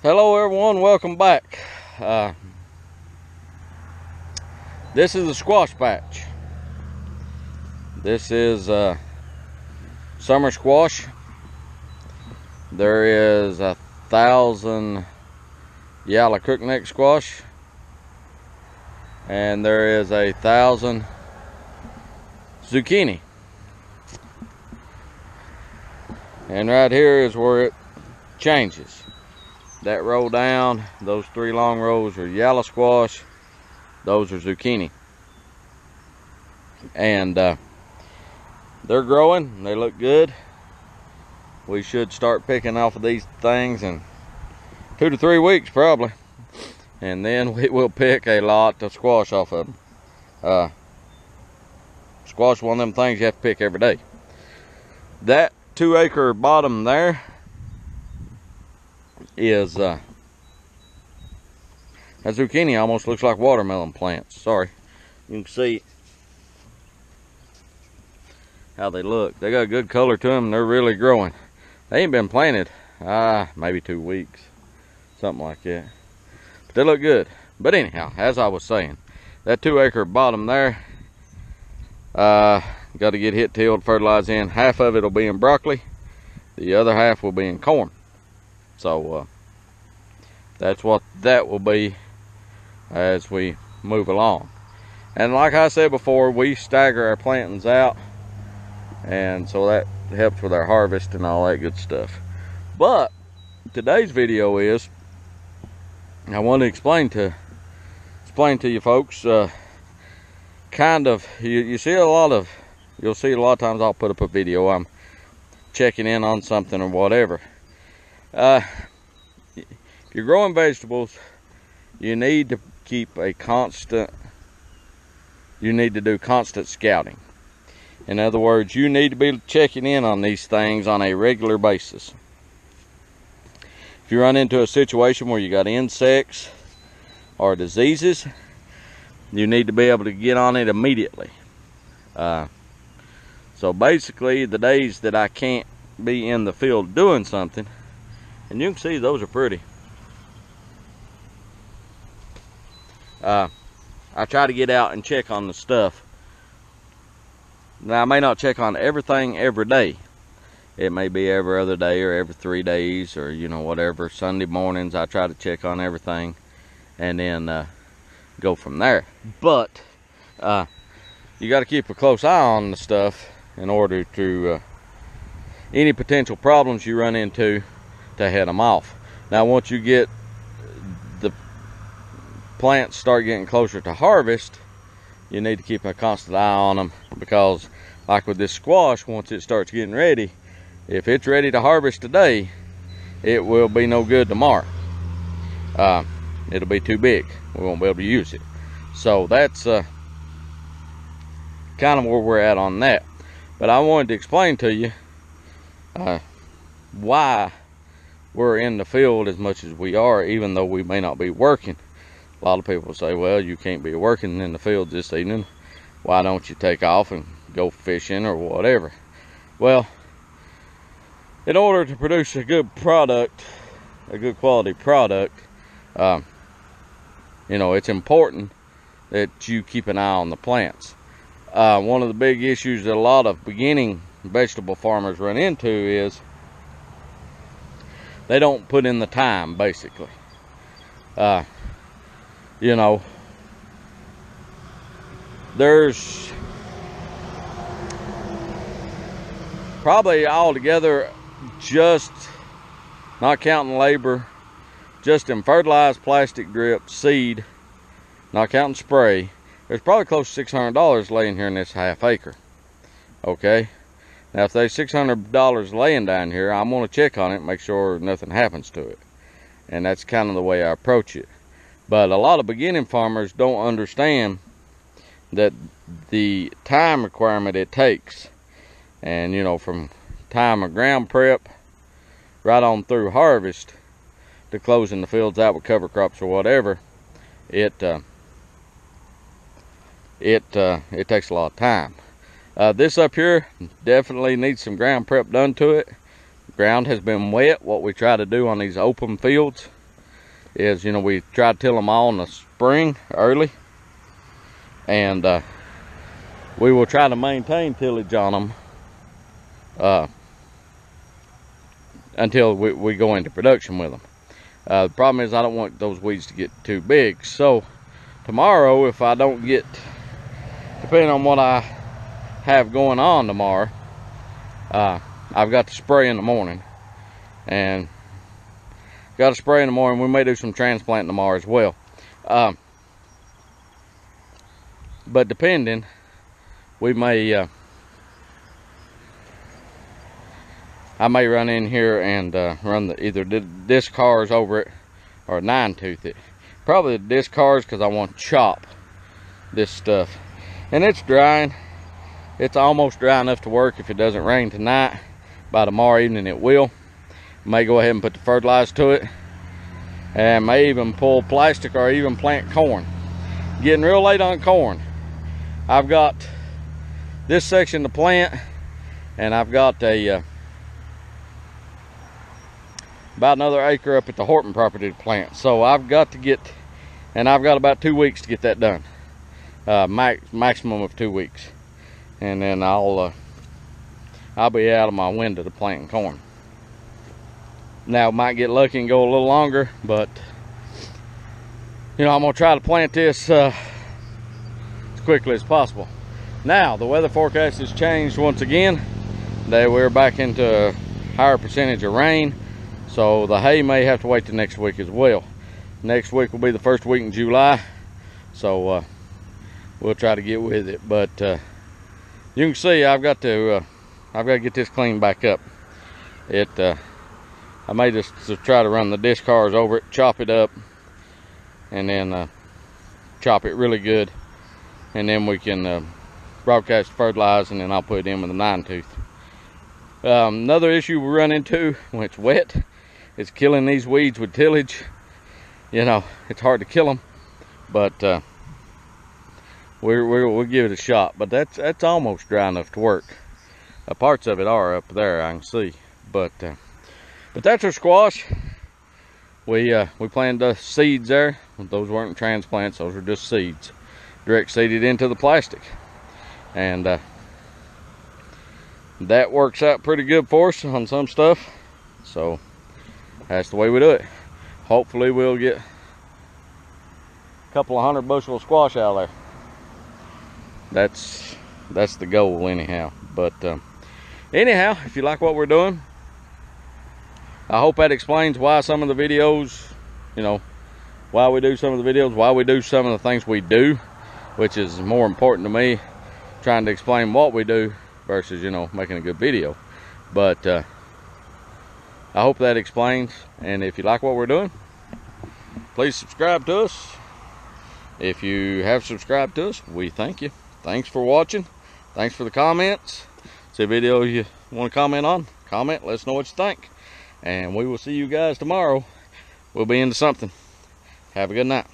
Hello everyone, welcome back. This is the squash patch. This is summer squash. There is 1,000 yellow crookneck squash, and there is 1,000 zucchini. And right here is where it changes. That row down, those 3 long rows are yellow squash, those are zucchini. And they're growing, they look good. We should start picking off of these things in 2 to 3 weeks probably. And then we will pick a lot of squash off of them. Squash is one of them things you have to pick every day. That 2-acre bottom there is that zucchini almost looks like watermelon plants. Sorry, you can see how they look. They got a good color to them. They're really growing. They ain't been planted maybe 2 weeks, something like that, but they look good. But anyhow, as I was saying, that 2-acre bottom there, got to get hit, tilled, fertilized in. Half of it will be in broccoli, the other half will be in corn. So that's what that will be as we move along. And like I said before, we stagger our plantings out, and so that helps with our harvest and all that good stuff. But today's video is, I want to explain to you folks, kind of, you see a lot of, you'll see a lot of times I'll put up a video, I'm checking in on something or whatever. If you're growing vegetables, you need to keep a constant, you need to do constant scouting. In other words, you need to be checking in on these things on a regular basis. If you run into a situation where you got insects or diseases, you need to be able to get on it immediately. So basically, the days that I can't be in the field doing something, and you can see those are pretty, I try to get out and check on the stuff. Now, I may not check on everything every day. It may be every other day or every 3 days, or you know, whatever. Sunday mornings I try to check on everything, and then go from there. But you got to keep a close eye on the stuff in order to any potential problems you run into, to head them off. Now, once you get the plants start getting closer to harvest, you need to keep a constant eye on them, because like with this squash, once it starts getting ready, if it's ready to harvest today, it will be no good tomorrow. It'll be too big, we won't be able to use it. So that's kind of where we're at on that. But I wanted to explain to you why we're in the field as much as we are, even though we may not be working. A lot of people say, well, you can't be working in the field this evening. Why don't you take off and go fishing or whatever? Well, in order to produce a good product, a good quality product, you know, it's important that you keep an eye on the plants. One of the big issues that a lot of beginning vegetable farmers run into is they don't put in the time, basically. You know, there's probably altogether, just not counting labor, just in fertilized, plastic drip, seed, not counting spray, there's probably close to $600 laying here in this ½ acre. Okay, now if there's $600 laying down here, I'm going to check on it, make sure nothing happens to it. And that's kind of the way I approach it. But a lot of beginning farmers don't understand that the time requirement it takes. And you know, from time of ground prep right on through harvest to closing the fields out with cover crops or whatever, it takes a lot of time. This up here definitely needs some ground prep done to it. The ground has been wet. What we try to do on these open fields is, you know, we try to till them all in the spring early, and we will try to maintain tillage on them until we go into production with them. The problem is I don't want those weeds to get too big. So tomorrow, if I don't get, depending on what I have going on tomorrow, I've got to spray in the morning, and got to spray in the morning. We may do some transplanting tomorrow as well. But depending, we may I may run in here and run either the disc cars over it or 9-tooth it. Probably the disc cars, because I want to chop this stuff. And it's drying. It's almost dry enough to work if it doesn't rain tonight. By tomorrow evening it will. May go ahead and put the fertilizer to it, and may even pull plastic or even plant corn. Getting real late on corn. I've got this section to plant, and I've got a about another acre up at the Horton property to plant. So I've got to get, and I've got about 2 weeks to get that done. Maximum of 2 weeks, and then I'll be out of my window to planting corn. Now, might get lucky and go a little longer, but you know, I'm gonna try to plant this as quickly as possible. Now, the weather forecast has changed once again. We're back into a higher percentage of rain, so the hay may have to wait till next week as well. Next week will be the first week in July, so we'll try to get with it. But you can see I've got to get this cleaned back up. I may just try to run the disc cars over it, chop it up, and then chop it really good, and then we can broadcast fertilizer, and then I'll put it in with a 9-tooth. Another issue we run into when it's wet is killing these weeds with tillage. You know, it's hard to kill them, but we'll give it a shot. But that's almost dry enough to work. Parts of it are up there, I can see, but that's our squash. We planted the seeds there. Those weren't transplants, those were just seeds. Direct seeded into the plastic. And that works out pretty good for us on some stuff. So that's the way we do it. Hopefully we'll get a couple of 100 bushel of squash out of there. That's the goal anyhow. But anyhow, if you like what we're doing, I hope that explains why some of the videos, you know, why we do some of the videos, why we do some of the things we do, which is more important to me, trying to explain what we do versus, you know, making a good video. But I hope that explains. And if you like what we're doing, please subscribe to us. If you have subscribed to us, we thank you. Thanks for watching. Thanks for the comments. See a video you want to comment on, comment, let us know what you think. And we will see you guys tomorrow. We'll be into something. Have a good night.